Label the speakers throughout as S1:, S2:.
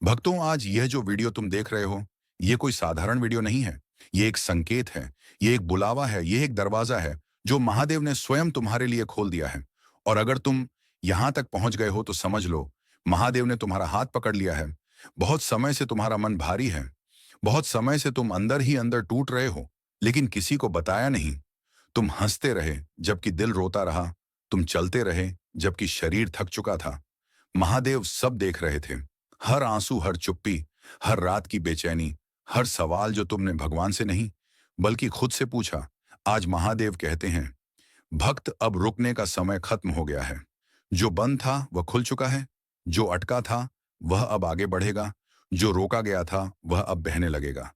S1: भक्तों, आज यह जो वीडियो तुम देख रहे हो, ये कोई साधारण वीडियो नहीं है। ये एक संकेत है, ये एक बुलावा है, ये एक दरवाजा है जो महादेव ने स्वयं तुम्हारे लिए खोल दिया है। और अगर तुम यहां तक पहुंच गए हो तो समझ लो, महादेव ने तुम्हारा हाथ पकड़ लिया है। बहुत समय से तुम्हारा मन भारी है, बहुत समय से तुम अंदर ही अंदर टूट रहे हो, लेकिन किसी को बताया नहीं। तुम हंसते रहे जबकि दिल रोता रहा, तुम चलते रहे जबकि शरीर थक चुका था। महादेव सब देख रहे थे। हर आंसू, हर चुप्पी, हर रात की बेचैनी, हर सवाल जो तुमने भगवान से नहीं बल्कि खुद से पूछा। आज महादेव कहते हैं, भक्त, अब रुकने का समय खत्म हो गया है। जो बंद था वह खुल चुका है, जो अटका था वह अब आगे बढ़ेगा, जो रोका गया था वह अब बहने लगेगा।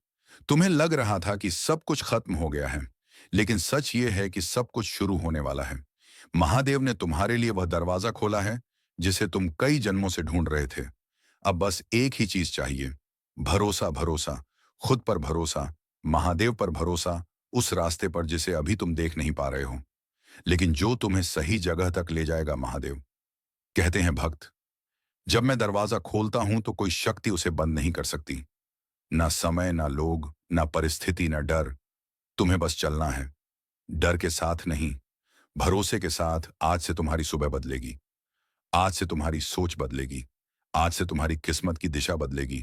S1: तुम्हें लग रहा था कि सब कुछ खत्म हो गया है, लेकिन सच ये है कि सब कुछ शुरू होने वाला है। महादेव ने तुम्हारे लिए वह दरवाजा खोला है जिसे तुम कई जन्मों से ढूंढ रहे थे। अब बस एक ही चीज चाहिए, भरोसा। भरोसा, खुद पर भरोसा, महादेव पर भरोसा, उस रास्ते पर जिसे अभी तुम देख नहीं पा रहे हो, लेकिन जो तुम्हें सही जगह तक ले जाएगा। महादेव कहते हैं, भक्त, जब मैं दरवाजा खोलता हूं तो कोई शक्ति उसे बंद नहीं कर सकती। ना समय, ना लोग, ना परिस्थिति, ना डर। तुम्हें बस चलना है, डर के साथ नहीं, भरोसे के साथ। आज से तुम्हारी सुबह बदलेगी, आज से तुम्हारी सोच बदलेगी, आज से तुम्हारी किस्मत की दिशा बदलेगी,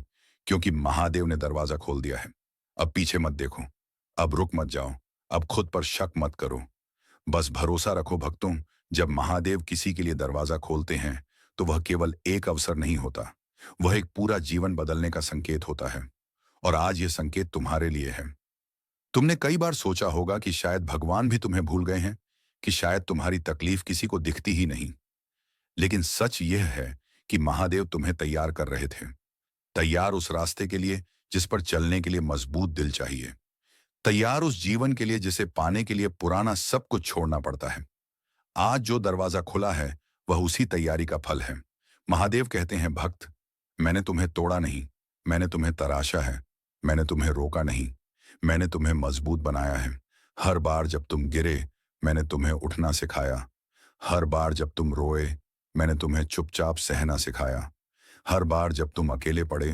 S1: क्योंकि महादेव ने दरवाजा खोल दिया है। अब पीछे मत देखो, अब रुक मत जाओ, अब खुद पर शक मत करो। बस भरोसा रखो भक्तों। जब महादेव किसी के लिए दरवाजा खोलते हैं तो वह केवल एक अवसर नहीं होता, वह एक पूरा जीवन बदलने का संकेत होता है। और आज यह संकेत तुम्हारे लिए है। तुमने कई बार सोचा होगा कि शायद भगवान भी तुम्हें भूल गए हैं, कि शायद तुम्हारी तकलीफ किसी को दिखती ही नहीं। लेकिन सच यह है कि महादेव तुम्हें तैयार कर रहे थे। तैयार उस रास्ते के लिए जिस पर चलने के लिए मजबूत दिल चाहिए। तैयार उस जीवन के लिए जिसे पाने के लिए पुराना सब कुछ छोड़ना पड़ता है। आज जो दरवाजा खुला है वह उसी तैयारी का फल है। महादेव कहते हैं, भक्त, मैंने तुम्हें तोड़ा नहीं, मैंने तुम्हें तराशा है। मैंने तुम्हें रोका नहीं, मैंने तुम्हें मजबूत बनाया है। हर बार जब तुम गिरे, मैंने तुम्हें उठना सिखाया। हर बार जब तुम रोए, मैंने तुम्हें चुपचाप सहना सिखाया। हर बार जब तुम अकेले पड़े,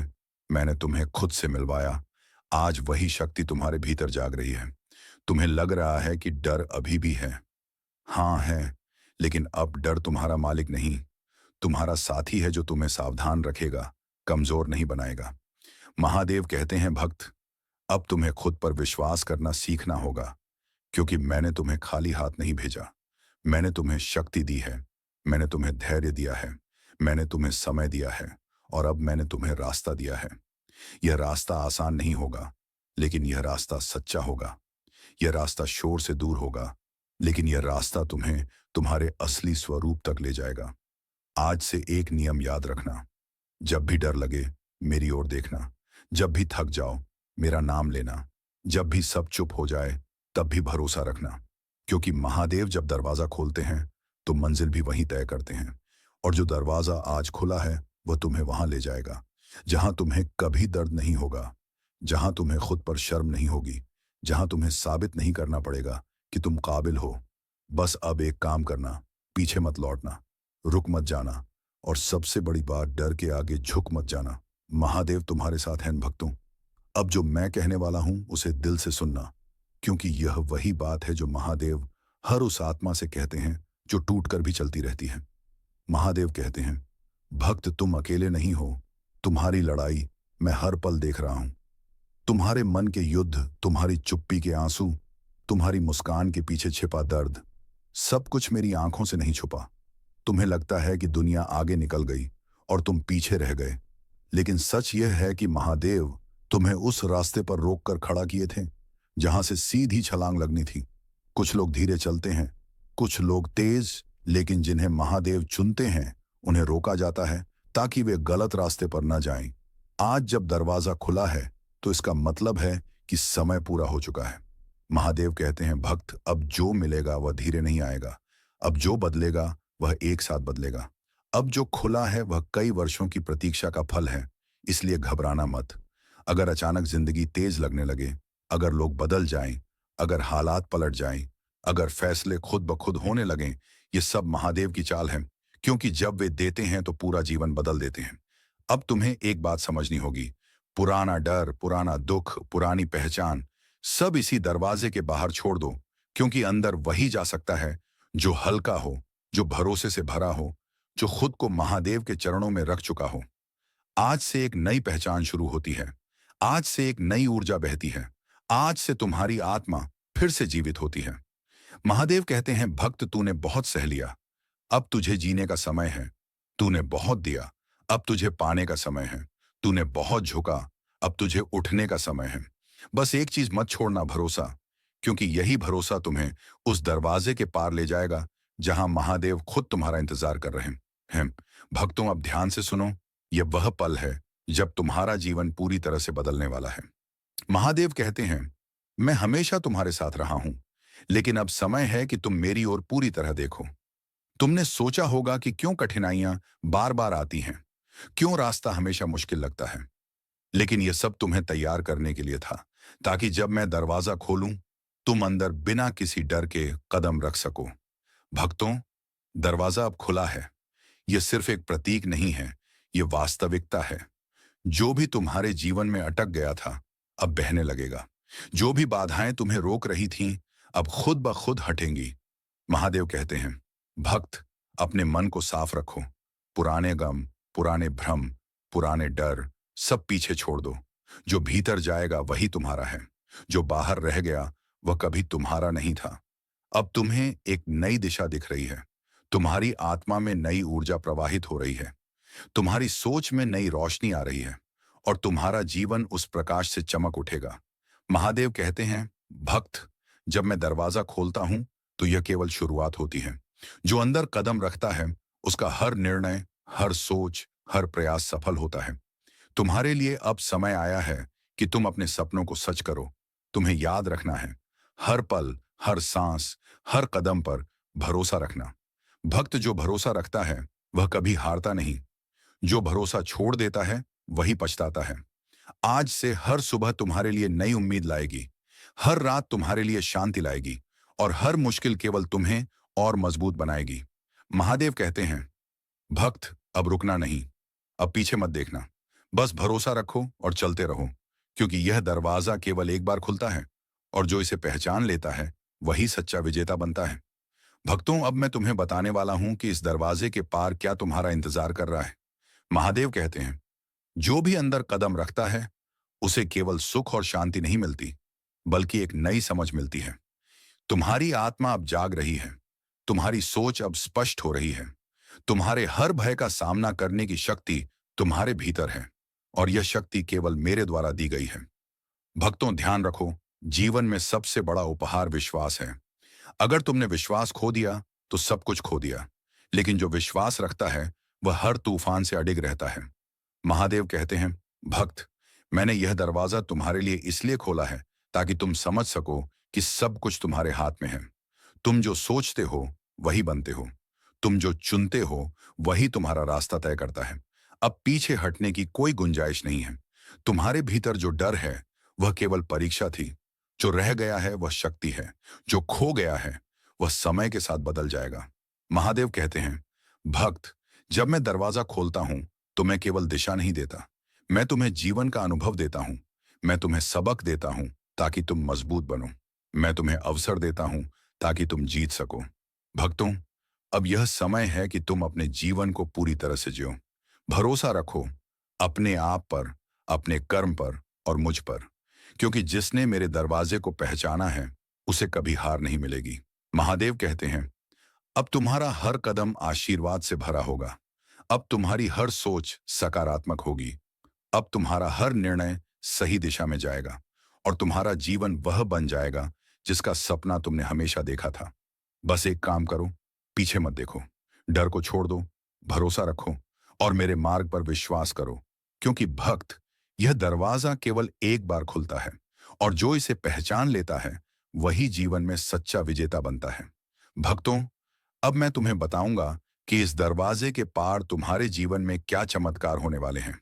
S1: मैंने तुम्हें खुद से मिलवाया। आज वही शक्ति तुम्हारे भीतर जाग रही है। तुम्हें लग रहा है कि डर अभी भी है। हाँ है, लेकिन अब डर तुम्हारा मालिक नहीं, तुम्हारा साथी है जो तुम्हें सावधान रखेगा, कमजोर नहीं बनाएगा। महादेव कहते हैं, भक्त, अब तुम्हें खुद पर विश्वास करना सीखना होगा, क्योंकि मैंने तुम्हें खाली हाथ नहीं भेजा। मैंने तुम्हें शक्ति दी है, मैंने तुम्हें धैर्य दिया है, मैंने तुम्हें समय दिया है, और अब मैंने तुम्हें रास्ता दिया है। यह रास्ता आसान नहीं होगा, लेकिन यह रास्ता सच्चा होगा। यह रास्ता शोर से दूर होगा, लेकिन यह रास्ता तुम्हें तुम्हारे असली स्वरूप तक ले जाएगा। आज से एक नियम याद रखना, जब भी डर लगे, मेरी ओर देखना। जब भी थक जाओ, मेरा नाम लेना। जब भी सब चुप हो जाए, तब भी भरोसा रखना, क्योंकि महादेव जब दरवाजा खोलते हैं तो मंजिल भी वहीं तय करते हैं। और जो दरवाजा आज खुला है वह तुम्हें वहां ले जाएगा जहां तुम्हें कभी दर्द नहीं होगा, जहां तुम्हें खुद पर शर्म नहीं होगी, जहां तुम्हें साबित नहीं करना पड़ेगा कि तुम काबिल हो। बस अब एक काम करना, पीछे मत लौटना, रुक मत जाना, और सबसे बड़ी बात, डर के आगे झुक मत जाना। महादेव तुम्हारे साथ हैं भक्तों। अब जो मैं कहने वाला हूं उसे दिल से सुनना, क्योंकि यह वही बात है जो महादेव हर उस आत्मा से कहते हैं जो टूट कर भी चलती रहती है। महादेव कहते हैं, भक्त, तुम अकेले नहीं हो। तुम्हारी लड़ाई मैं हर पल देख रहा हूं। तुम्हारे मन के युद्ध, तुम्हारी चुप्पी के आंसू, तुम्हारी मुस्कान के पीछे छिपा दर्द, सब कुछ मेरी आंखों से नहीं छुपा। तुम्हें लगता है कि दुनिया आगे निकल गई और तुम पीछे रह गए, लेकिन सच यह है कि महादेव तुम्हें उस रास्ते पर रोक कर खड़ा किए थे जहां से सीधी छलांग लगनी थी। कुछ लोग धीरे चलते हैं, कुछ लोग तेज, लेकिन जिन्हें महादेव चुनते हैं उन्हें रोका जाता है ताकि वे गलत रास्ते पर न जाएं। आज जब दरवाजा खुला है तो इसका मतलब है कि समय पूरा हो चुका है। महादेव कहते हैं, भक्त, अब जो मिलेगा वह धीरे नहीं आएगा, अब जो बदलेगा वह एक साथ बदलेगा। अब जो खुला है वह कई वर्षों की प्रतीक्षा का फल है, इसलिए घबराना मत। अगर अचानक जिंदगी तेज लगने लगे, अगर लोग बदल जाएं, अगर हालात पलट जाएं, अगर फैसले खुद ब खुद होने लगें, ये सब महादेव की चाल है, क्योंकि जब वे देते हैं तो पूरा जीवन बदल देते हैं। अब तुम्हें एक बात समझनी होगी। पुराना डर, पुराना दुख, पुरानी पहचान सब इसी दरवाजे के बाहर छोड़ दो, क्योंकि अंदर वही जा सकता है जो हल्का हो, जो भरोसे से भरा हो, जो खुद को महादेव के चरणों में रख चुका हो। आज से एक नई पहचान शुरू होती है। आज से एक नई ऊर्जा बहती है। आज से तुम्हारी आत्मा फिर से जीवित होती है। महादेव कहते हैं, भक्त तूने बहुत सह लिया, अब तुझे जीने का समय है। तूने बहुत दिया, अब तुझे पाने का समय है। तूने बहुत झुका, अब तुझे उठने का समय है। बस एक चीज मत छोड़ना, भरोसा, क्योंकि यही भरोसा तुम्हें उस दरवाजे के पार ले जाएगा जहां महादेव खुद तुम्हारा इंतजार कर रहे हैं। भक्तों, अब ध्यान से सुनो। यह वह पल है जब तुम्हारा जीवन पूरी तरह से बदलने वाला है। महादेव कहते हैं, मैं हमेशा तुम्हारे साथ रहा हूं, लेकिन अब समय है कि तुम मेरी ओर पूरी तरह देखो। तुमने सोचा होगा कि क्यों कठिनाइयां बार बार आती हैं, क्यों रास्ता हमेशा मुश्किल लगता है। लेकिन यह सब तुम्हें तैयार करने के लिए था, ताकि जब मैं दरवाजा खोलूं, तुम अंदर बिना किसी डर के कदम रख सको। भक्तों, दरवाजा अब खुला है। यह सिर्फ एक प्रतीक नहीं है, यह वास्तविकता है। जो भी तुम्हारे जीवन में अटक गया था, अब बहने लगेगा। जो भी बाधाएं तुम्हें रोक रही थीं, अब खुद ब खुद हटेंगी। महादेव कहते हैं, भक्त, अपने मन को साफ रखो। पुराने गम, पुराने भ्रम, पुराने डर सब पीछे छोड़ दो। जो भीतर जाएगा वही तुम्हारा है। जो बाहर रह गया वह कभी तुम्हारा नहीं था। अब तुम्हें एक नई दिशा दिख रही है। तुम्हारी आत्मा में नई ऊर्जा प्रवाहित हो रही है। तुम्हारी सोच में नई रोशनी आ रही है और तुम्हारा जीवन उस प्रकाश से चमक उठेगा। महादेव कहते हैं, भक्त, जब मैं दरवाजा खोलता हूं तो यह केवल शुरुआत होती है। जो अंदर कदम रखता है उसका हर निर्णय, हर सोच, हर प्रयास सफल होता है। तुम्हारे लिए अब समय आया है कि तुम अपने सपनों को सच करो। तुम्हें याद रखना है, हर पल, हर सांस, हर कदम पर भरोसा रखना। भक्त जो भरोसा रखता है वह कभी हारता नहीं। जो भरोसा छोड़ देता है वही पछताता है। आज से हर सुबह तुम्हारे लिए नई उम्मीद लाएगी, हर रात तुम्हारे लिए शांति लाएगी और हर मुश्किल केवल तुम्हें और मजबूत बनाएगी। महादेव कहते हैं, भक्त, अब रुकना नहीं, अब पीछे मत देखना। बस भरोसा रखो और चलते रहो, क्योंकि यह दरवाजा केवल एक बार खुलता है और जो इसे पहचान लेता है वही सच्चा विजेता बनता है। भक्तों, अब मैं तुम्हें बताने वाला हूं कि इस दरवाजे के पार क्या तुम्हारा इंतजार कर रहा है। महादेव कहते हैं, जो भी अंदर कदम रखता है उसे केवल सुख और शांति नहीं मिलती, बल्कि एक नई समझ मिलती है। तुम्हारी आत्मा अब जाग रही है। तुम्हारी सोच अब स्पष्ट हो रही है। तुम्हारे हर भय का सामना करने की शक्ति तुम्हारे भीतर है और यह शक्ति केवल मेरे द्वारा दी गई है। भक्तों, ध्यान रखो, जीवन में सबसे बड़ा उपहार विश्वास है। अगर तुमने विश्वास खो दिया तो सब कुछ खो दिया, लेकिन जो विश्वास रखता है वह हर तूफान से अडिग रहता है। महादेव कहते हैं, भक्त, मैंने यह दरवाजा तुम्हारे लिए इसलिए खोला है ताकि तुम समझ सको कि सब कुछ तुम्हारे हाथ में है। तुम जो सोचते हो वही बनते हो। तुम जो चुनते हो वही तुम्हारा रास्ता तय करता है। अब पीछे हटने की कोई गुंजाइश नहीं है। तुम्हारे भीतर जो डर है वह केवल परीक्षा थी। जो रह गया है वह शक्ति है। जो खो गया है वह समय के साथ बदल जाएगा। महादेव कहते हैं, भक्त, जब मैं दरवाजा खोलता हूं तो मैं केवल दिशा नहीं देता, मैं तुम्हें जीवन का अनुभव देता हूं। मैं तुम्हें सबक देता हूं ताकि तुम मजबूत बनो। मैं तुम्हें अवसर देता हूं ताकि तुम जीत सको। भक्तों, अब यह समय है कि तुम अपने जीवन को पूरी तरह से जियो। भरोसा रखो अपने आप पर, अपने कर्म पर और मुझ पर, क्योंकि जिसने मेरे दरवाजे को पहचाना है उसे कभी हार नहीं मिलेगी। महादेव कहते हैं, अब तुम्हारा हर कदम आशीर्वाद से भरा होगा। अब तुम्हारी हर सोच सकारात्मक होगी। अब तुम्हारा हर निर्णय सही दिशा में जाएगा और तुम्हारा जीवन वह बन जाएगा जिसका सपना तुमने हमेशा देखा था। बस एक काम करो, पीछे मत देखो, डर को छोड़ दो, भरोसा रखो और मेरे मार्ग पर विश्वास करो, क्योंकि भक्त, यह दरवाजा केवल एक बार खुलता है और जो इसे पहचान लेता है वही जीवन में सच्चा विजेता बनता है। भक्तों, अब मैं तुम्हें बताऊंगा कि इस दरवाजे के पार तुम्हारे जीवन में क्या चमत्कार होने वाले हैं।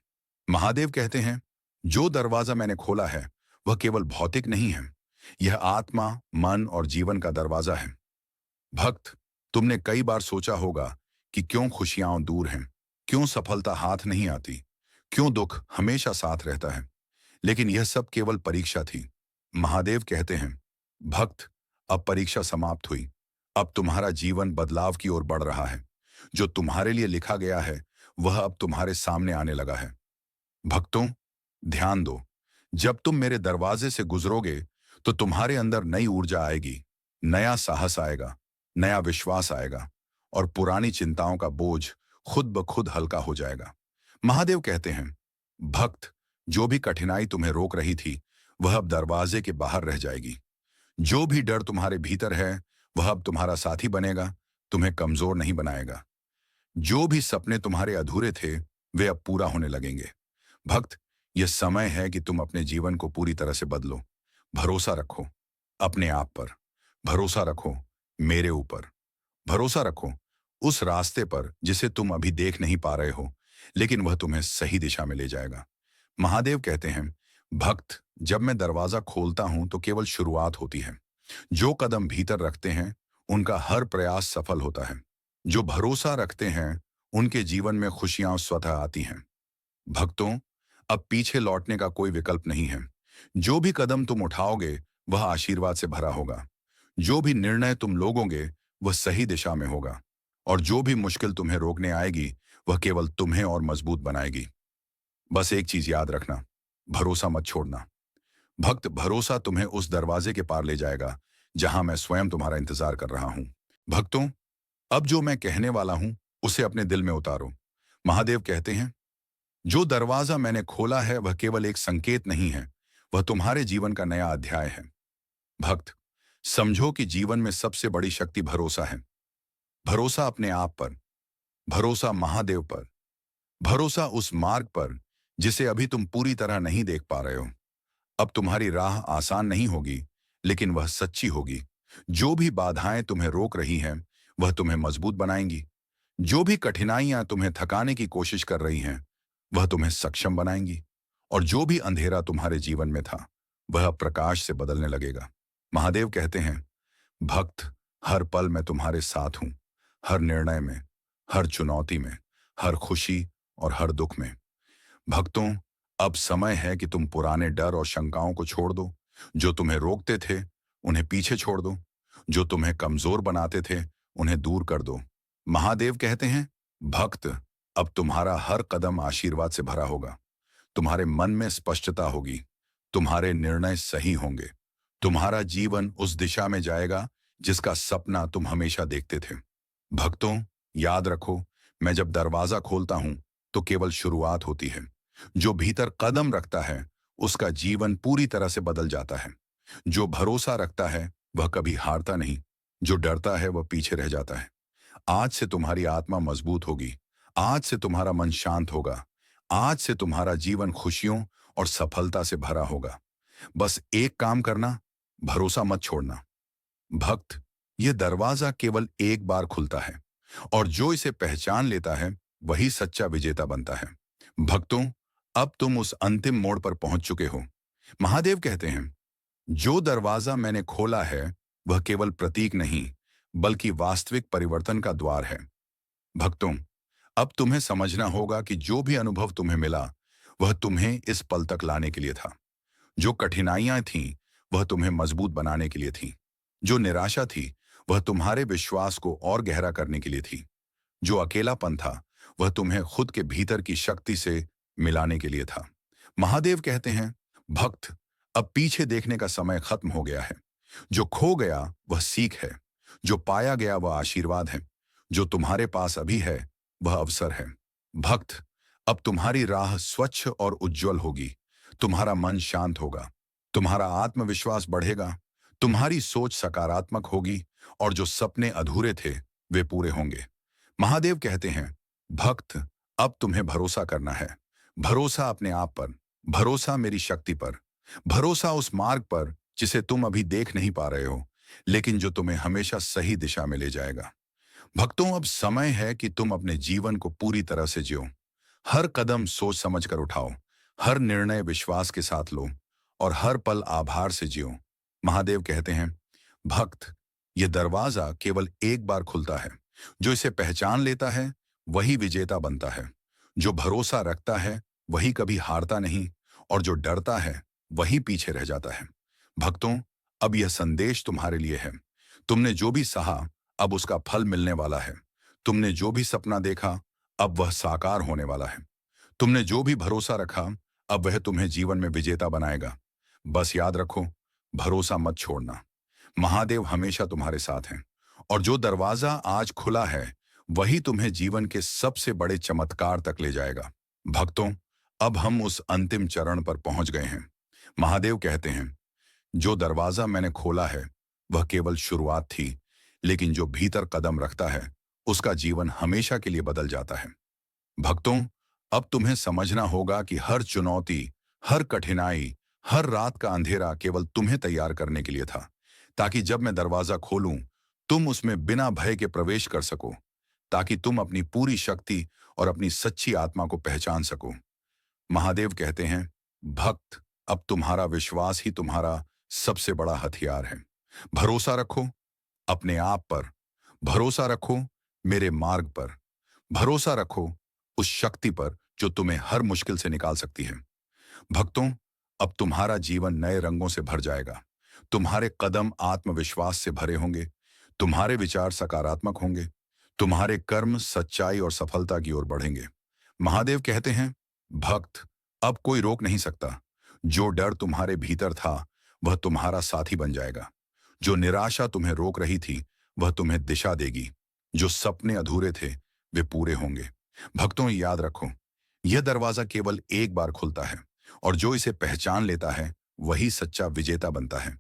S1: महादेव कहते हैं, जो दरवाजा मैंने खोला है वह केवल भौतिक नहीं है, यह आत्मा, मन और जीवन का दरवाजा है। भक्त, तुमने कई बार सोचा होगा कि क्यों खुशियां दूर हैं, क्यों सफलता हाथ नहीं आती, क्यों दुख हमेशा साथ रहता है। लेकिन यह सब केवल परीक्षा थी। महादेव कहते हैं, भक्त, अब परीक्षा समाप्त हुई। अब तुम्हारा जीवन बदलाव की ओर बढ़ रहा है। जो तुम्हारे लिए लिखा गया है वह अब तुम्हारे सामने आने लगा है। भक्तों, ध्यान दो। जब तुम मेरे दरवाजे से गुजरोगे तो तुम्हारे अंदर नई ऊर्जा आएगी, नया साहस आएगा, नया विश्वास आएगा और पुरानी चिंताओं का बोझ खुद ब खुद हल्का हो जाएगा। महादेव कहते हैं, भक्त, जो भी कठिनाई तुम्हें रोक रही थी वह अब दरवाजे के बाहर रह जाएगी। जो भी डर तुम्हारे भीतर है वह अब तुम्हारा साथी बनेगा, तुम्हें कमजोर नहीं बनाएगा। जो भी सपने तुम्हारे अधूरे थे वे अब पूरा होने लगेंगे। भक्त, यह समय है कि तुम अपने जीवन को पूरी तरह से बदलो। भरोसा रखो अपने आप पर, भरोसा रखो मेरे ऊपर, भरोसा रखो उस रास्ते पर जिसे तुम अभी देख नहीं पा रहे हो, लेकिन वह तुम्हें सही दिशा में ले जाएगा। महादेव कहते हैं, भक्त, जब मैं दरवाजा खोलता हूं तो केवल शुरुआत होती है। जो कदम भीतर रखते हैं उनका हर प्रयास सफल होता है। जो भरोसा रखते हैं उनके जीवन में खुशियां स्वतः आती हैं। भक्तों, अब पीछे लौटने का कोई विकल्प नहीं है। जो भी कदम तुम उठाओगे वह आशीर्वाद से भरा होगा। जो भी निर्णय तुम लोगोगे वह सही दिशा में होगा और जो भी मुश्किल तुम्हें रोकने आएगी वह केवल तुम्हें और मजबूत बनाएगी। बस एक चीज याद रखना, भरोसा मत छोड़ना। भक्त, भरोसा तुम्हें उस दरवाजे के पार ले जाएगा जहां मैं स्वयं तुम्हारा इंतजार कर रहा हूं। भक्तों, अब जो मैं कहने वाला हूं उसे अपने दिल में उतारो। महादेव कहते हैं, जो दरवाजा मैंने खोला है वह केवल एक संकेत नहीं है, वह तुम्हारे जीवन का नया अध्याय है। भक्त, समझो कि जीवन में सबसे बड़ी शक्ति भरोसा है। भरोसा अपने आप पर, भरोसा महादेव पर, भरोसा उस मार्ग पर जिसे अभी तुम पूरी तरह नहीं देख पा रहे हो। अब तुम्हारी राह आसान नहीं होगी, लेकिन वह सच्ची होगी। जो भी बाधाएं तुम्हें रोक रही हैं वह तुम्हें मजबूत बनाएंगी। जो भी कठिनाइयां तुम्हें थकाने की कोशिश कर रही हैं वह तुम्हें सक्षम बनाएंगी। और जो भी अंधेरा तुम्हारे जीवन में था वह अब प्रकाश से बदलने लगेगा। महादेव कहते हैं, भक्त, हर पल मैं तुम्हारे साथ हूं, हर निर्णय में, हर चुनौती में, हर खुशी और हर दुख में। भक्तों, अब समय है कि तुम पुराने डर और शंकाओं को छोड़ दो। जो तुम्हें रोकते थे उन्हें पीछे छोड़ दो। जो तुम्हें कमजोर बनाते थे उन्हें दूर कर दो। महादेव कहते हैं, भक्त, अब तुम्हारा हर कदम आशीर्वाद से भरा होगा। तुम्हारे मन में स्पष्टता होगी, तुम्हारे निर्णय सही होंगे, तुम्हारा जीवन उस दिशा में जाएगा जिसका सपना तुम हमेशा देखते थे। भक्तों, याद रखो, मैं जब दरवाजा खोलता हूं तो केवल शुरुआत होती है। जो भीतर कदम रखता है उसका जीवन पूरी तरह से बदल जाता है। जो भरोसा रखता है वह कभी हारता नहीं, जो डरता है वह पीछे रह जाता है। आज से तुम्हारी आत्मा मजबूत होगी, आज से तुम्हारा मन शांत होगा, आज से तुम्हारा जीवन खुशियों और सफलता से भरा होगा। बस एक काम करना, भरोसा मत छोड़ना। भक्त, यह दरवाजा केवल एक बार खुलता है और जो इसे पहचान लेता है वही सच्चा विजेता बनता है। भक्तों, अब तुम उस अंतिम मोड़ पर पहुंच चुके हो। महादेव कहते हैं, जो दरवाजा मैंने खोला है वह केवल प्रतीक नहीं बल्कि वास्तविक परिवर्तन का द्वार है। भक्तों, अब तुम्हें समझना होगा कि जो भी अनुभव तुम्हें मिला वह तुम्हें इस पल तक लाने के लिए था। जो कठिनाइयां थीं वह तुम्हें मजबूत बनाने के लिए थी। जो निराशा थी वह तुम्हारे विश्वास को और गहरा करने के लिए थी। जो अकेलापन था वह तुम्हें खुद के भीतर की शक्ति से मिलाने के लिए था। महादेव कहते हैं, भक्त, अब पीछे देखने का समय खत्म हो गया है। जो खो गया वह सीख है, जो पाया गया वह आशीर्वाद है, जो तुम्हारे पास अभी है वह अवसर है। भक्त, अब तुम्हारी राह स्वच्छ और उज्जवल होगी। तुम्हारा मन शांत होगा, तुम्हारा आत्मविश्वास बढ़ेगा, तुम्हारी सोच सकारात्मक होगी और जो सपने अधूरे थे वे पूरे होंगे। महादेव कहते हैं, भक्त, अब तुम्हें भरोसा करना है। भरोसा अपने आप पर, भरोसा मेरी शक्ति पर, भरोसा उस मार्ग पर जिसे तुम अभी देख नहीं पा रहे हो, लेकिन जो तुम्हें हमेशा सही दिशा में ले जाएगा। भक्तों, अब समय है कि तुम अपने जीवन को पूरी तरह से जियो। हर कदम सोच समझ कर उठाओ, हर निर्णय विश्वास के साथ लो और हर पल आभार से जियो। महादेव कहते हैं, भक्त, ये दरवाजा केवल एक बार खुलता है। जो इसे पहचान लेता है वही विजेता बनता है। जो भरोसा रखता है वही कभी हारता नहीं, और जो डरता है वही पीछे रह जाता है। भक्तों, अब यह संदेश तुम्हारे लिए है। तुमने जो भी सहा, अब उसका फल मिलने वाला है। तुमने जो भी सपना देखा, अब वह साकार होने वाला है। तुमने जो भी भरोसा रखा, अब वह तुम्हें जीवन में विजेता बनाएगा। बस याद रखो, भरोसा मत छोड़ना। महादेव हमेशा तुम्हारे साथ हैं, और जो दरवाजा आज खुला है वही तुम्हें जीवन के सबसे बड़े चमत्कार तक ले जाएगा। भक्तों, अब हम उस अंतिम चरण पर पहुंच गए हैं। महादेव कहते हैं, जो दरवाजा मैंने खोला है वह केवल शुरुआत थी, लेकिन जो भीतर कदम रखता है उसका जीवन हमेशा के लिए बदल जाता है। भक्तों, अब तुम्हें समझना होगा कि हर चुनौती, हर कठिनाई, हर रात का अंधेरा केवल तुम्हें तैयार करने के लिए था, ताकि जब मैं दरवाजा खोलूं तुम उसमें बिना भय के प्रवेश कर सको, ताकि तुम अपनी पूरी शक्ति और अपनी सच्ची आत्मा को पहचान सको। महादेव कहते हैं, भक्त, अब तुम्हारा विश्वास ही तुम्हारा सबसे बड़ा हथियार है। भरोसा रखो अपने आप पर, भरोसा रखो मेरे मार्ग पर, भरोसा रखो उस शक्ति पर जो तुम्हें हर मुश्किल से निकाल सकती है। भक्तों, अब तुम्हारा जीवन नए रंगों से भर जाएगा। तुम्हारे कदम आत्मविश्वास से भरे होंगे, तुम्हारे विचार सकारात्मक होंगे, तुम्हारे कर्म सच्चाई और सफलता की ओर बढ़ेंगे। महादेव कहते हैं, भक्त, अब कोई रोक नहीं सकता। जो डर तुम्हारे भीतर था वह तुम्हारा साथी बन जाएगा। जो निराशा तुम्हें रोक रही थी वह तुम्हें दिशा देगी। जो सपने अधूरे थे वे पूरे होंगे। भक्तों, याद रखो, यह दरवाजा केवल एक बार खुलता है, और जो इसे पहचान लेता है वही सच्चा विजेता बनता है।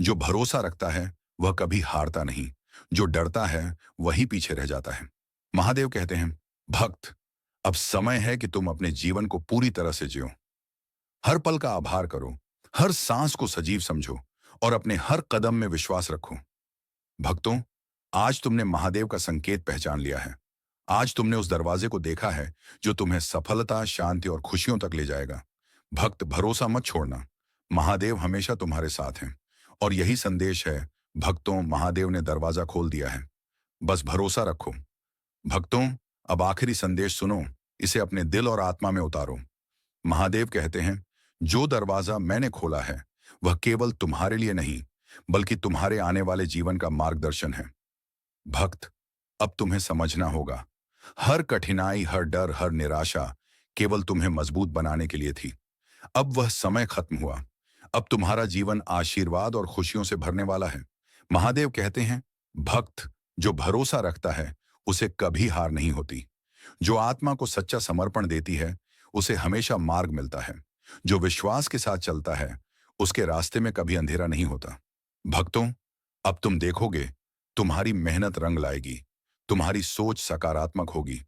S1: जो भरोसा रखता है वह कभी हारता नहीं, जो डरता है वही पीछे रह जाता है। महादेव कहते हैं, भक्त, अब समय है कि तुम अपने जीवन को पूरी तरह से जियो। हर पल का आभार करो, हर सांस को सजीव समझो, और अपने हर कदम में विश्वास रखो। भक्तों, आज तुमने महादेव का संकेत पहचान लिया है। आज तुमने उस दरवाजे को देखा है जो तुम्हें सफलता, शांति और खुशियों तक ले जाएगा। भक्त, भरोसा मत छोड़ना। महादेव हमेशा तुम्हारे साथ हैं, और यही संदेश है। भक्तों, महादेव ने दरवाजा खोल दिया है, बस भरोसा रखो। भक्तों, अब आखिरी संदेश सुनो, इसे अपने दिल और आत्मा में उतारो। महादेव कहते हैं, जो दरवाजा मैंने खोला है वह केवल तुम्हारे लिए नहीं, बल्कि तुम्हारे आने वाले जीवन का मार्गदर्शन है। भक्त, अब तुम्हें समझना होगा, हर कठिनाई, हर डर, हर निराशा केवल तुम्हें मजबूत बनाने के लिए थी। अब वह समय खत्म हुआ। अब तुम्हारा जीवन आशीर्वाद और खुशियों से भरने वाला है। महादेव कहते हैं, भक्त, जो भरोसा रखता है उसे कभी हार नहीं होती। जो आत्मा को सच्चा समर्पण देती है उसे हमेशा मार्ग मिलता है। जो विश्वास के साथ चलता है उसके रास्ते में कभी अंधेरा नहीं होता। भक्तों, अब तुम देखोगे, तुम्हारी मेहनत रंग लाएगी, तुम्हारी सोच सकारात्मक होगी,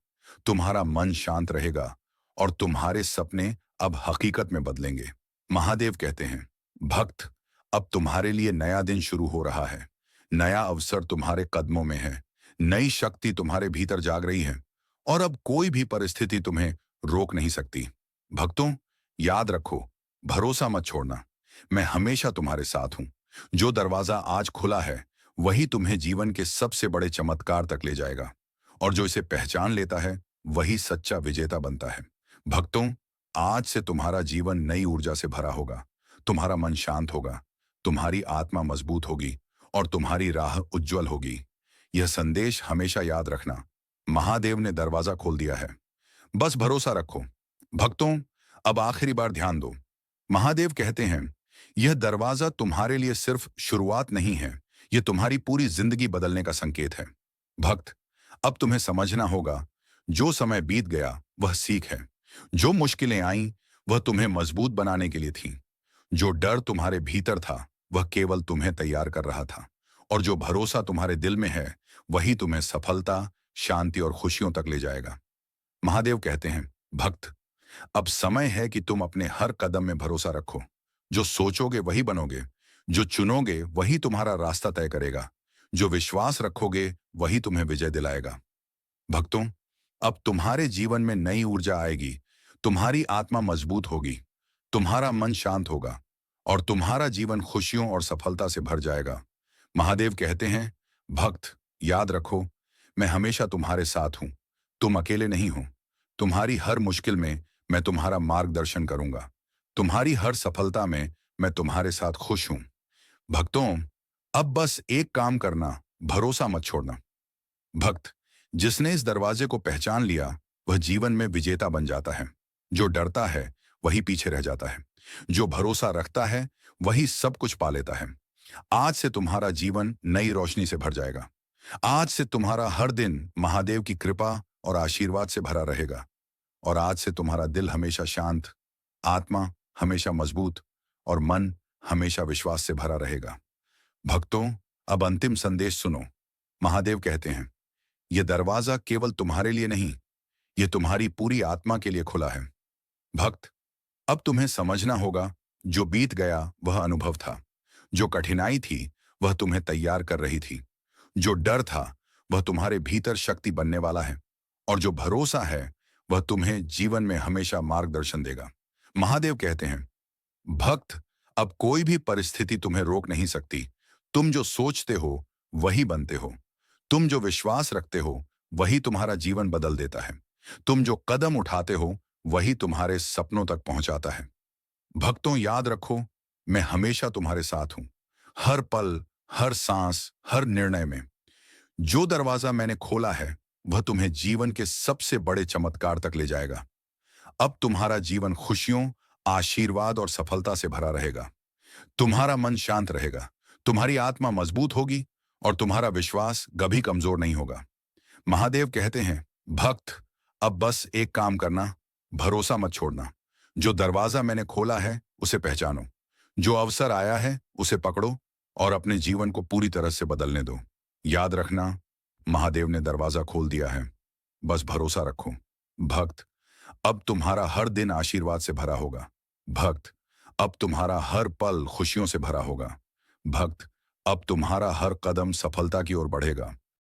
S1: तुम्हारा मन शांत रहेगा, और तुम्हारे सपने अब हकीकत में बदलेंगे। महादेव कहते हैं, भक्त, अब तुम्हारे लिए नया दिन शुरू हो रहा है। नया अवसर तुम्हारे कदमों में है। नई शक्ति तुम्हारे भीतर जाग रही है, और अब कोई भी परिस्थिति तुम्हें रोक नहीं सकती। भक्तों, याद रखो, भरोसा मत छोड़ना। मैं हमेशा तुम्हारे साथ हूं। जो दरवाजा आज खुला है वही तुम्हें जीवन के सबसे बड़े चमत्कार तक ले जाएगा, और जो इसे पहचान लेता है वही सच्चा विजेता बनता है। भक्तों, आज से तुम्हारा जीवन नई ऊर्जा से भरा होगा। तुम्हारा मन शांत होगा, तुम्हारी आत्मा मजबूत होगी, और तुम्हारी राह उज्जवल होगी। यह संदेश हमेशा याद रखना, महादेव ने दरवाजा खोल दिया है, बस भरोसा रखो। भक्तों, अब आखिरी बार ध्यान दो। महादेव कहते हैं, यह दरवाजा तुम्हारे लिए सिर्फ शुरुआत नहीं है, यह तुम्हारी पूरी जिंदगी बदलने का संकेत है। भक्त, अब तुम्हें समझना होगा, जो समय बीत गया वह सीख है। जो मुश्किलें आईं वह तुम्हें मजबूत बनाने के लिए थीं। जो डर तुम्हारे भीतर था वह केवल तुम्हें तैयार कर रहा था, और जो भरोसा तुम्हारे दिल में है वही तुम्हें सफलता, शांति और खुशियों तक ले जाएगा। महादेव कहते हैं, भक्त, अब समय है कि तुम अपने हर कदम में भरोसा रखो। जो सोचोगे वही बनोगे, जो चुनोगे वही तुम्हारा रास्ता तय करेगा, जो विश्वास रखोगे वही तुम्हें विजय दिलाएगा। भक्तों, अब तुम्हारे जीवन में नई ऊर्जा आएगी, तुम्हारी आत्मा मजबूत होगी, तुम्हारा मन शांत होगा, और तुम्हारा जीवन खुशियों और सफलता से भर जाएगा। महादेव कहते हैं, भक्त, याद रखो, मैं हमेशा तुम्हारे साथ हूं। तुम अकेले नहीं हो। तुम्हारी हर मुश्किल में मैं तुम्हारा मार्गदर्शन करूंगा। तुम्हारी हर सफलता में मैं तुम्हारे साथ खुश हूं। भक्तों, अब बस एक काम करना, भरोसा मत छोड़ना। भक्त जिसने इस दरवाजे को पहचान लिया, वह जीवन में विजेता बन जाता है। जो डरता है वही पीछे रह जाता है। जो भरोसा रखता है वही सब कुछ पा लेता है। आज से तुम्हारा जीवन नई रोशनी से भर जाएगा। आज से तुम्हारा हर दिन महादेव की कृपा और आशीर्वाद से भरा रहेगा। और आज से तुम्हारा दिल हमेशा शांत, आत्मा हमेशा मजबूत और मन हमेशा विश्वास से भरा रहेगा। भक्तों, अब अंतिम संदेश सुनो। महादेव कहते हैं, यह दरवाजा केवल तुम्हारे लिए नहीं, यह तुम्हारी पूरी आत्मा के लिए खुला है। भक्त, अब तुम्हें समझना होगा, जो बीत गया वह अनुभव था। जो कठिनाई थी वह तुम्हें तैयार कर रही थी। जो डर था वह तुम्हारे भीतर शक्ति बनने वाला है। और जो भरोसा है वह तुम्हें जीवन में हमेशा मार्गदर्शन देगा। महादेव कहते हैं, भक्त, अब कोई भी परिस्थिति तुम्हें रोक नहीं सकती। तुम जो सोचते हो वही बनते हो। तुम जो विश्वास रखते हो वही तुम्हारा जीवन बदल देता है। तुम जो कदम उठाते हो वही तुम्हारे सपनों तक पहुंचाता है। भक्तों, याद रखो, मैं हमेशा तुम्हारे साथ हूं। हर पल, हर सांस, हर निर्णय में। जो दरवाजा मैंने खोला है वह तुम्हें जीवन के सबसे बड़े चमत्कार तक ले जाएगा। अब तुम्हारा जीवन खुशियों, आशीर्वाद और सफलता से भरा रहेगा। तुम्हारा मन शांत रहेगा, तुम्हारी आत्मा मजबूत होगी और तुम्हारा विश्वास कभी कमजोर नहीं होगा। महादेव कहते हैं, भक्त, अब बस एक काम करना, भरोसा मत छोड़ना। जो दरवाजा मैंने खोला है उसे पहचानो। जो अवसर आया है उसे पकड़ो और अपने जीवन को पूरी तरह से बदलने दो। याद रखना, महादेव ने दरवाजा खोल दिया है, बस भरोसा रखो। भक्त, अब तुम्हारा हर दिन आशीर्वाद से भरा होगा। भक्त, अब तुम्हारा हर पल खुशियों से भरा होगा। भक्त, अब तुम्हारा हर कदम सफलता की ओर बढ़ेगा।